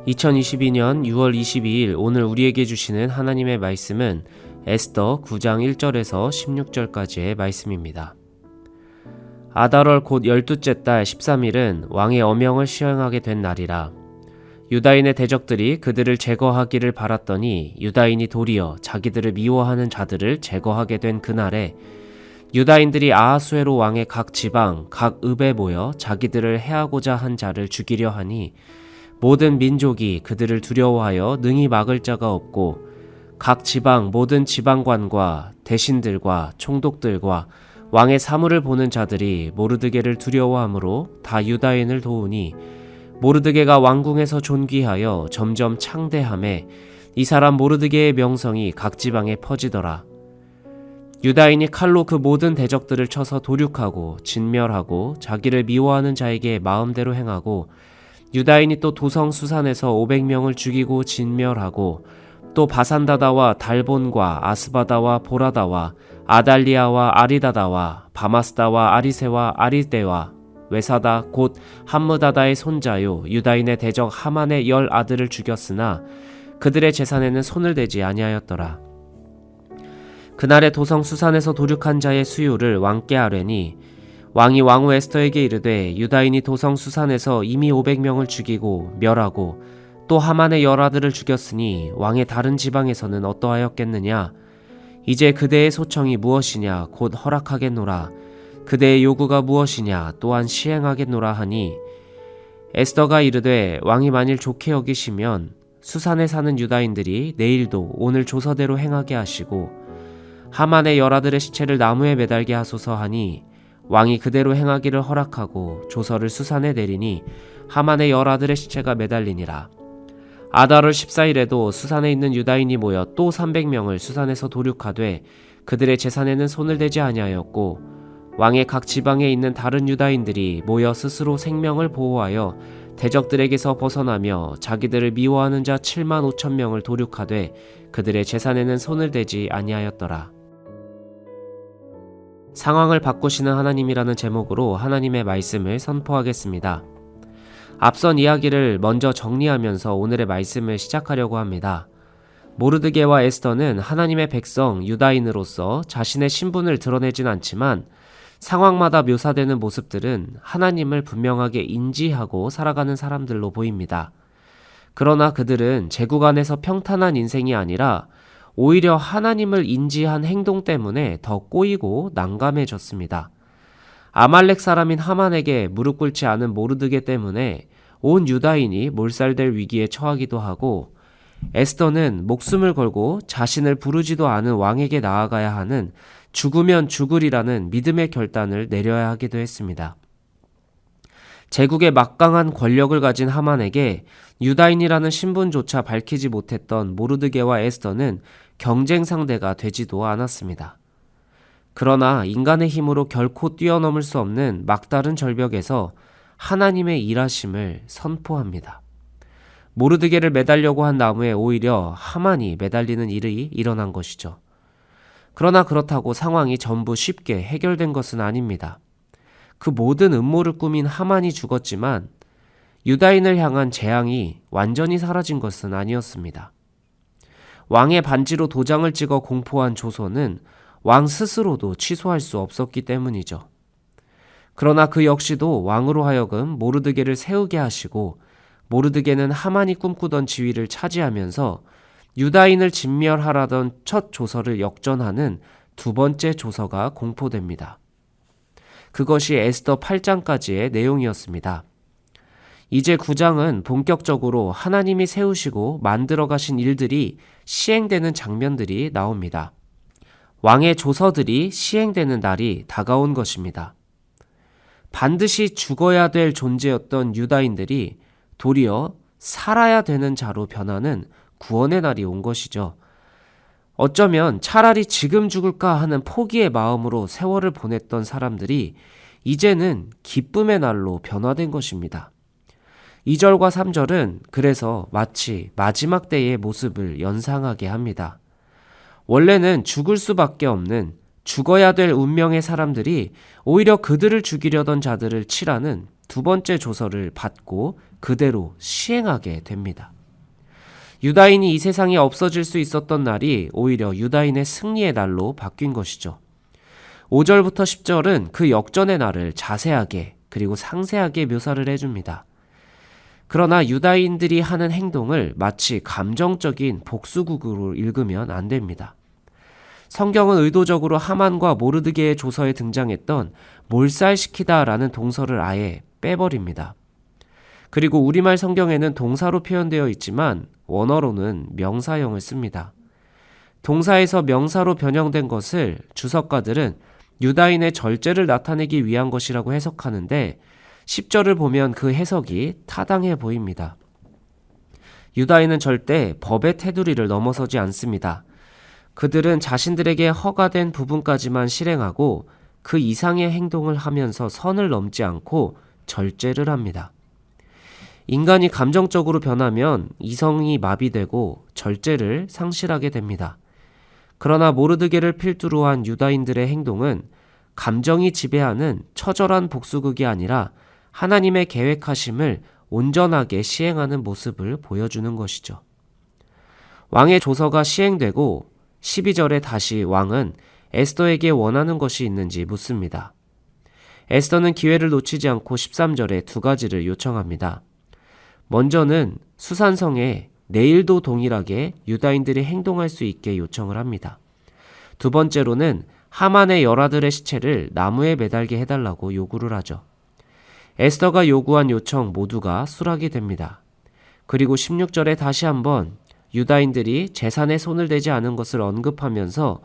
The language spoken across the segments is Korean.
2022년 6월 22일 오늘 우리에게 주시는 하나님의 말씀은 에스더 9장 1절에서 16절까지의 말씀입니다. 아달월 곧 12째 달 13일은 왕의 어명을 시행하게 된 날이라. 유다인의 대적들이 그들을 제거하기를 바랐더니 유다인이 도리어 자기들을 미워하는 자들을 제거하게 된 그날에 유다인들이 아하수에로 왕의 각 지방, 각 읍에 모여 자기들을 해하고자 한 자를 죽이려 하니 모든 민족이 그들을 두려워하여 능히 막을 자가 없고 각 지방 모든 지방관과 대신들과 총독들과 왕의 사물을 보는 자들이 모르드게를 두려워하므로 다 유다인을 도우니 모르드게가 왕궁에서 존귀하여 점점 창대하매 이 사람 모르드게의 명성이 각 지방에 퍼지더라. 유다인이 칼로 그 모든 대적들을 쳐서 도륙하고 진멸하고 자기를 미워하는 자에게 마음대로 행하고 유다인이 또 도성 수산에서 500명을 죽이고 진멸하고 또 바산다다와 달본과 아스바다와 보라다와 아달리아와 아리다다와 바마스다와 아리세와 아리데와 외사다 곧 함무다다의 손자요 유다인의 대적 하만의 10 아들을 죽였으나 그들의 재산에는 손을 대지 아니하였더라. 그날에 도성 수산에서 도륙한 자의 수요를 왕께 아뢰니 왕이 왕후 에스더에게 이르되 유다인이 도성 수산에서 이미 500명을 죽이고 멸하고 또 하만의 10 아들을 죽였으니 왕의 다른 지방에서는 어떠하였겠느냐. 이제 그대의 소청이 무엇이냐 곧 허락하겠노라. 그대의 요구가 무엇이냐 또한 시행하겠노라 하니 에스더가 이르되 왕이 만일 좋게 여기시면 수산에 사는 유다인들이 내일도 오늘 조서대로 행하게 하시고 하만의 10 아들의 시체를 나무에 매달게 하소서 하니 왕이 그대로 행하기를 허락하고 조서를 수산에 내리니 하만의 10 아들의 시체가 매달리니라. 아달월 14일에도 수산에 있는 유다인이 모여 또 300명을 수산에서 도륙하되 그들의 재산에는 손을 대지 아니하였고 왕의 각 지방에 있는 다른 유다인들이 모여 스스로 생명을 보호하여 대적들에게서 벗어나며 자기들을 미워하는 자 7만 5천 명을 도륙하되 그들의 재산에는 손을 대지 아니하였더라. 상황을 바꾸시는 하나님이라는 제목으로 하나님의 말씀을 선포하겠습니다. 앞선 이야기를 먼저 정리하면서 오늘의 말씀을 시작하려고 합니다. 모르드게와 에스더는 하나님의 백성 유다인으로서 자신의 신분을 드러내진 않지만 상황마다 묘사되는 모습들은 하나님을 분명하게 인지하고 살아가는 사람들로 보입니다. 그러나 그들은 제국 안에서 평탄한 인생이 아니라 오히려 하나님을 인지한 행동 때문에 더 꼬이고 난감해졌습니다. 아말렉 사람인 하만에게 무릎 꿇지 않은 모르드게 때문에 온 유다인이 몰살될 위기에 처하기도 하고 에스더는 목숨을 걸고 자신을 부르지도 않은 왕에게 나아가야 하는 죽으면 죽으리라는 믿음의 결단을 내려야 하기도 했습니다. 제국의 막강한 권력을 가진 하만에게 유다인이라는 신분조차 밝히지 못했던 모르드게와 에스더는 경쟁 상대가 되지도 않았습니다. 그러나 인간의 힘으로 결코 뛰어넘을 수 없는 막다른 절벽에서 하나님의 일하심을 선포합니다. 모르드게를 매달려고 한 나무에 오히려 하만이 매달리는 일이 일어난 것이죠. 그러나 그렇다고 상황이 전부 쉽게 해결된 것은 아닙니다. 그 모든 음모를 꾸민 하만이 죽었지만 유다인을 향한 재앙이 완전히 사라진 것은 아니었습니다. 왕의 반지로 도장을 찍어 공포한 조서는 왕 스스로도 취소할 수 없었기 때문이죠. 그러나 그 역시도 왕으로 하여금 모르드게를 세우게 하시고 모르드게는 하만이 꿈꾸던 지위를 차지하면서 유다인을 진멸하라던 첫 조서를 역전하는 두 번째 조서가 공포됩니다. 그것이 에스더 8장까지의 내용이었습니다. 이제 9장은 본격적으로 하나님이 세우시고 만들어 가신 일들이 시행되는 장면들이 나옵니다. 왕의 조서들이 시행되는 날이 다가온 것입니다. 반드시 죽어야 될 존재였던 유다인들이 도리어 살아야 되는 자로 변하는 구원의 날이 온 것이죠. 어쩌면 차라리 지금 죽을까 하는 포기의 마음으로 세월을 보냈던 사람들이 이제는 기쁨의 날로 변화된 것입니다. 2절과 3절은 그래서 마치 마지막 때의 모습을 연상하게 합니다. 원래는 죽을 수밖에 없는 죽어야 될 운명의 사람들이 오히려 그들을 죽이려던 자들을 치라는 두 번째 조서를 받고 그대로 시행하게 됩니다. 유다인이 이 세상에 없어질 수 있었던 날이 오히려 유다인의 승리의 날로 바뀐 것이죠. 5절부터 10절은 그 역전의 날을 자세하게 그리고 상세하게 묘사를 해줍니다. 그러나 유다인들이 하는 행동을 마치 감정적인 복수극으로 읽으면 안 됩니다. 성경은 의도적으로 하만과 모르드게의 조서에 등장했던 몰살시키다라는 동서를 아예 빼버립니다. 그리고 우리말 성경에는 동사로 표현되어 있지만 원어로는 명사형을 씁니다. 동사에서 명사로 변형된 것을 주석가들은 유다인의 절제를 나타내기 위한 것이라고 해석하는데 10절을 보면 그 해석이 타당해 보입니다. 유다인은 절대 법의 테두리를 넘어서지 않습니다. 그들은 자신들에게 허가된 부분까지만 실행하고 그 이상의 행동을 하면서 선을 넘지 않고 절제를 합니다. 인간이 감정적으로 변하면 이성이 마비되고 절제를 상실하게 됩니다. 그러나 모르드게를 필두로 한 유다인들의 행동은 감정이 지배하는 처절한 복수극이 아니라 하나님의 계획하심을 온전하게 시행하는 모습을 보여주는 것이죠. 왕의 조서가 시행되고 12절에 다시 왕은 에스더에게 원하는 것이 있는지 묻습니다. 에스더는 기회를 놓치지 않고 13절에 두 가지를 요청합니다. 먼저는 수산성에 내일도 동일하게 유다인들이 행동할 수 있게 요청을 합니다. 두 번째로는 하만의 열아들의 시체를 나무에 매달게 해달라고 요구를 하죠. 에스더가 요구한 요청 모두가 수락이 됩니다. 그리고 16절에 다시 한번 유다인들이 재산에 손을 대지 않은 것을 언급하면서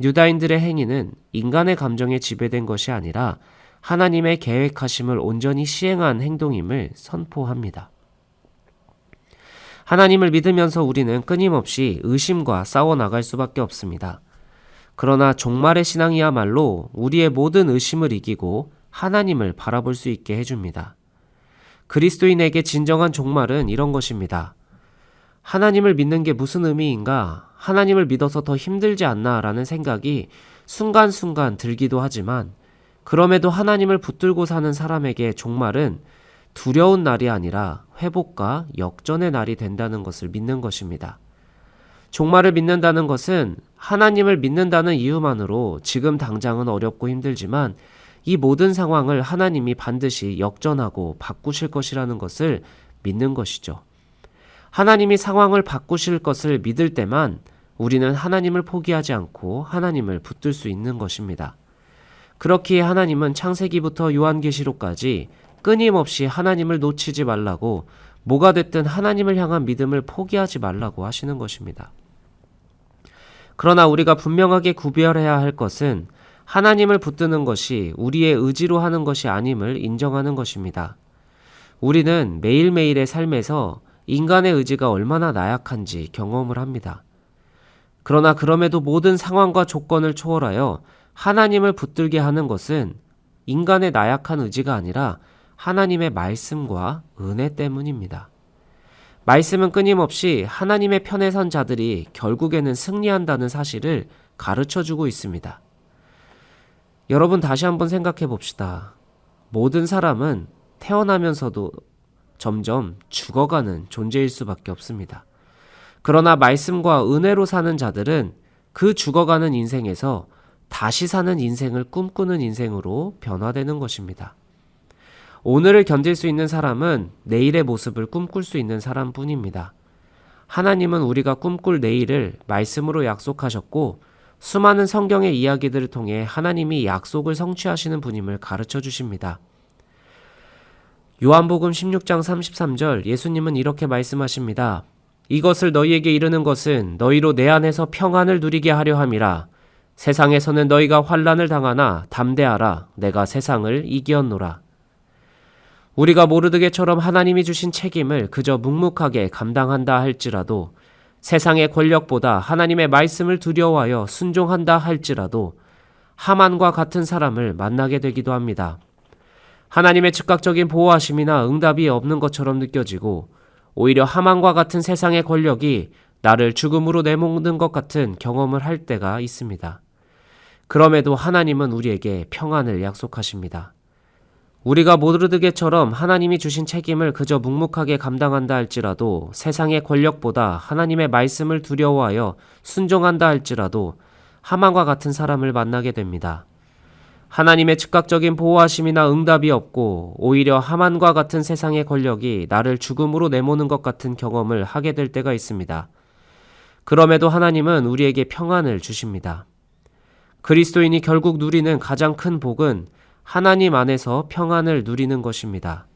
유다인들의 행위는 인간의 감정에 지배된 것이 아니라 하나님의 계획하심을 온전히 시행한 행동임을 선포합니다. 하나님을 믿으면서 우리는 끊임없이 의심과 싸워나갈 수밖에 없습니다. 그러나 종말의 신앙이야말로 우리의 모든 의심을 이기고 하나님을 바라볼 수 있게 해줍니다. 그리스도인에게 진정한 종말은 이런 것입니다. 하나님을 믿는 게 무슨 의미인가? 하나님을 믿어서 더 힘들지 않나? 라는 생각이 순간순간 들기도 하지만 그럼에도 하나님을 붙들고 사는 사람에게 종말은 두려운 날이 아니라 회복과 역전의 날이 된다는 것을 믿는 것입니다. 종말을 믿는다는 것은 하나님을 믿는다는 이유만으로 지금 당장은 어렵고 힘들지만 이 모든 상황을 하나님이 반드시 역전하고 바꾸실 것이라는 것을 믿는 것이죠. 하나님이 상황을 바꾸실 것을 믿을 때만 우리는 하나님을 포기하지 않고 하나님을 붙들 수 있는 것입니다. 그렇기에 하나님은 창세기부터 요한계시록까지 끊임없이 하나님을 놓치지 말라고 뭐가 됐든 하나님을 향한 믿음을 포기하지 말라고 하시는 것입니다. 그러나 우리가 분명하게 구별해야 할 것은 하나님을 붙드는 것이 우리의 의지로 하는 것이 아님을 인정하는 것입니다. 우리는 매일매일의 삶에서 인간의 의지가 얼마나 나약한지 경험을 합니다. 그러나 그럼에도 모든 상황과 조건을 초월하여 하나님을 붙들게 하는 것은 인간의 나약한 의지가 아니라 하나님의 말씀과 은혜 때문입니다. 말씀은 끊임없이 하나님의 편에 선 자들이 결국에는 승리한다는 사실을 가르쳐주고 있습니다. 여러분 다시 한번 생각해 봅시다. 모든 사람은 태어나면서도 점점 죽어가는 존재일 수밖에 없습니다. 그러나 말씀과 은혜로 사는 자들은 그 죽어가는 인생에서 다시 사는 인생을 꿈꾸는 인생으로 변화되는 것입니다. 오늘을 견딜 수 있는 사람은 내일의 모습을 꿈꿀 수 있는 사람뿐입니다. 하나님은 우리가 꿈꿀 내일을 말씀으로 약속하셨고 수많은 성경의 이야기들을 통해 하나님이 약속을 성취하시는 분임을 가르쳐 주십니다. 요한복음 16장 33절 예수님은 이렇게 말씀하십니다. 이것을 너희에게 이르는 것은 너희로 내 안에서 평안을 누리게 하려 함이라. 세상에서는 너희가 환난을 당하나 담대하라. 내가 세상을 이기었노라. 우리가 모르드게처럼 하나님이 주신 책임을 그저 묵묵하게 감당한다 할지라도 세상의 권력보다 하나님의 말씀을 두려워하여 순종한다 할지라도 하만과 같은 사람을 만나게 되기도 합니다. 하나님의 즉각적인 보호하심이나 응답이 없는 것처럼 느껴지고 오히려 하만과 같은 세상의 권력이 나를 죽음으로 내모는 것 같은 경험을 할 때가 있습니다. 그럼에도 하나님은 우리에게 평안을 약속하십니다. 우리가 모르드게처럼 하나님이 주신 책임을 그저 묵묵하게 감당한다 할지라도, 세상의 권력보다 하나님의 말씀을 두려워하여 순종한다 할지라도 하만과 같은 사람을 만나게 됩니다. 하나님의 즉각적인 보호하심이나 응답이 없고 오히려 하만과 같은 세상의 권력이 나를 죽음으로 내모는 것 같은 경험을 하게 될 때가 있습니다. 그럼에도 하나님은 우리에게 평안을 주십니다. 그리스도인이 결국 누리는 가장 큰 복은 하나님 안에서 평안을 누리는 것입니다.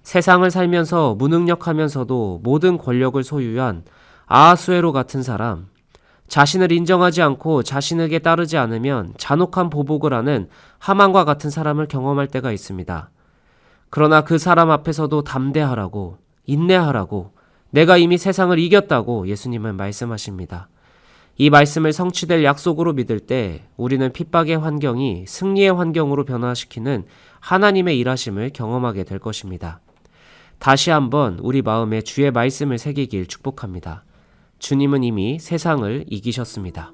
세상을 살면서 무능력하면서도 모든 권력을 소유한 아하수에로 같은 사람, 자신을 인정하지 않고 자신에게 따르지 않으면 잔혹한 보복을 하는 하만과 같은 사람을 경험할 때가 있습니다. 그러나 그 사람 앞에서도 담대하라고, 인내하라고, 내가 이미 세상을 이겼다고 예수님은 말씀하십니다. 이 말씀을 성취될 약속으로 믿을 때 우리는 핍박의 환경이 승리의 환경으로 변화시키는 하나님의 일하심을 경험하게 될 것입니다. 다시 한번 우리 마음에 주의 말씀을 새기길 축복합니다. 주님은 이미 세상을 이기셨습니다.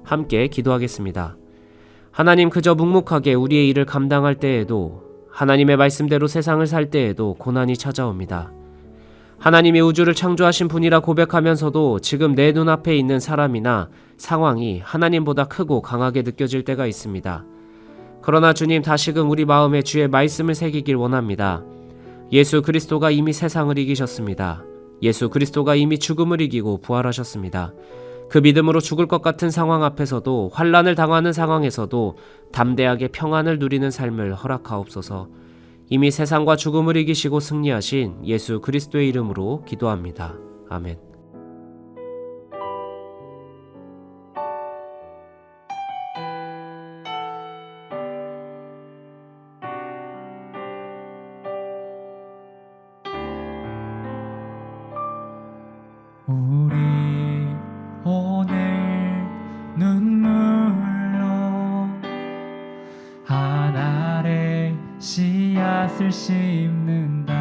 함께 기도하겠습니다. 하나님, 그저 묵묵하게 우리의 일을 감당할 때에도, 하나님의 말씀대로 세상을 살 때에도 고난이 찾아옵니다. 하나님이 우주를 창조하신 분이라 고백하면서도 지금 내 눈앞에 있는 사람이나 상황이 하나님보다 크고 강하게 느껴질 때가 있습니다. 그러나 주님, 다시금 우리 마음에 주의 말씀을 새기길 원합니다. 예수 그리스도가 이미 세상을 이기셨습니다. 예수 그리스도가 이미 죽음을 이기고 부활하셨습니다. 그 믿음으로 죽을 것 같은 상황 앞에서도, 환난을 당하는 상황에서도 담대하게 평안을 누리는 삶을 허락하옵소서. 이미 세상과 죽음을 이기시고 승리하신 예수 그리스도의 이름으로 기도합니다. 아멘. 우리 오늘 눈물로 하늘에 씨앗을 심는다.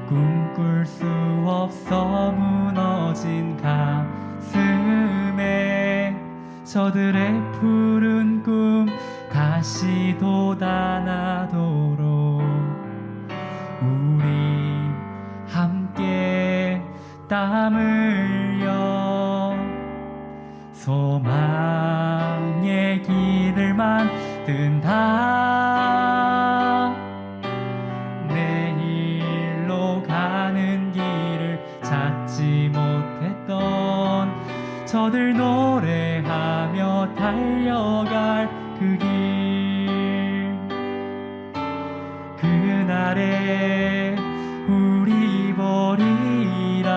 꿈꿀 수 없어 무너진 가슴에 저들의 푸른 꿈 다시 돋아나도록 우리 함께 땀 흘려 소망의 길을 만든다. 내일로 가는 길을 찾지 못했던 저들 노래하며 달려갈 그 길, 그날에 우리 보리라.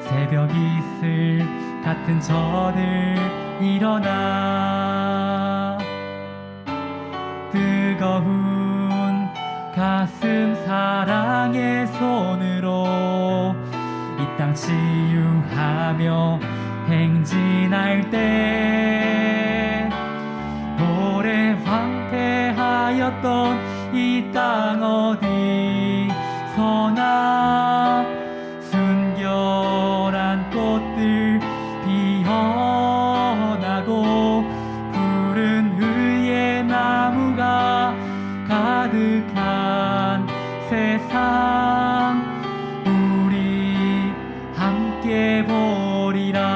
새벽 이슬 같은 저들 일어나 뜨거운 가슴 사랑의 손으로 이 땅 치유하며 행진할 때 오래 황폐하였던 이 땅 어디서나 순결한 꽃들 피어나고 푸른 의의 나무가 가득한 세상 우리 함께 보리라.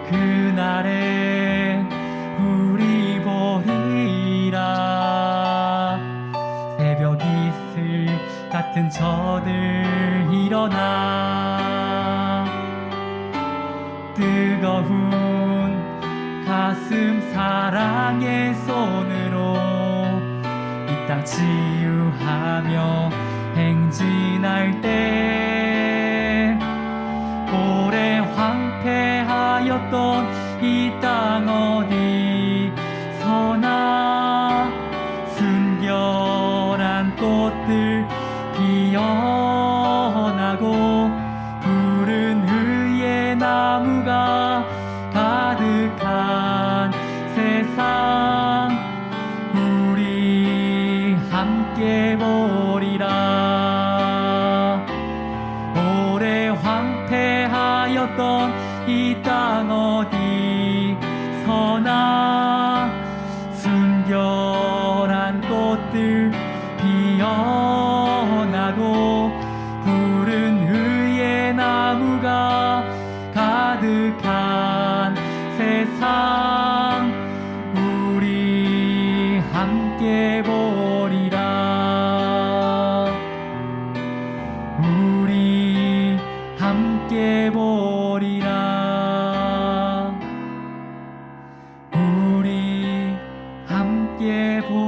그날에 우리 보리라. 새벽 이슬 같은 저들 일어나 뜨거운 가슴 사랑의 손으로 이 땅 치유하며 행진할 때 오래 황폐하였던 이 땅 어디서나 순결한 꽃들 피어나고 푸른 의의 나무가 가득한 세상 우리 함께 보리라. 오래 황폐하였던 되었던 이 땅 어디서나 순결한 꽃들 피어나고 푸른 의의 나무가 가득한 세상 우리 함께 보리라. 우리 함께 보리라. 우리 함께 보리라.